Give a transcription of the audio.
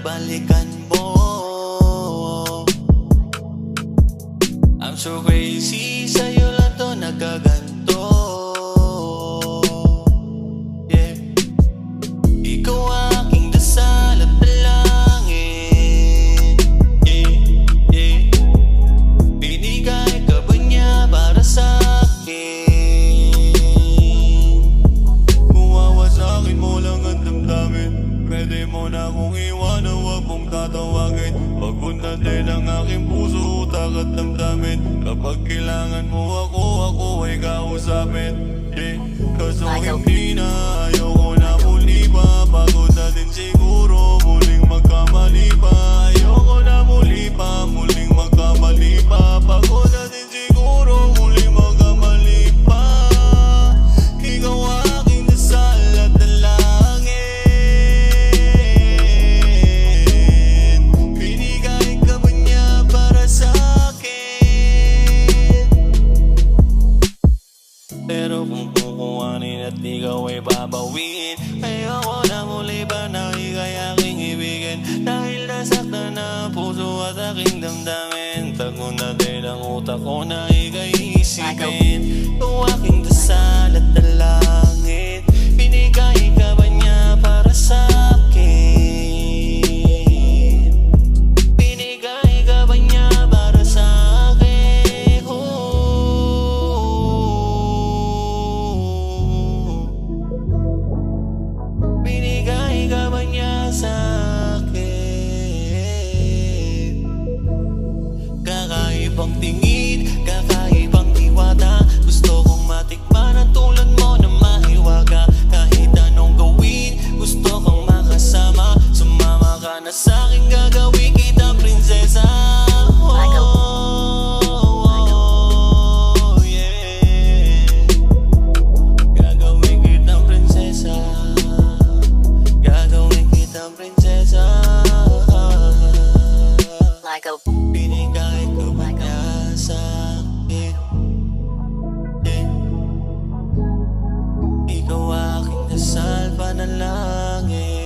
balikan mo. I'm so crazy, sa'yo lang to nagkaganto. Yeah. Ikaw aking dasal at dalangin. Yeah, yeah. Binigay ka ba niya para sa'kin? Kuwawa sa'kin mo lang ang damdamin. Pwede mo na akong iwanan, huwag mong tatawagin. Pagpunta din ang aking puso, utak at damdamin. Kapag kailangan mo ako, ako ay kausapin. Kaso hindi na, ayoko na muli pa. Pagod na din siguro, muling magkamali pa. Ayoko na muli pa, muling magkamali pa. Pagod na din siguro, muling magkamali pa. Ikaw aking dasal at dalangin. Binigay ka ba niya para sa'kin? Pero kung kukuhanin at ikaw ay babawiin, ayoko na muli ba na ika'y aking ibigin? Dahil nasaktan na ang puso at aking damdamin. Tago na din ang utak ko na ika'y isipin. Ikaw aking dasal at dalangin. Binigay ka ba niya para sa'kin? Binigay ka ba niya para sa'kin? Binigay ka ba niya sa'kin? Kakaibang tingin, kakaibang diwata. Gusto kong matikman ang tulad mo na mahiwaga. Kahit anong gawin, gusto kong makasama. Sumama ka na sa'kin, gagawin kita prinsesa. Oh, yeah. Gagawin kitang prinsesa. Gagawin kitang prinsesa. Binigay ko ba niya sa'kin? Yeah. Ikaw aking dasal, panalangin.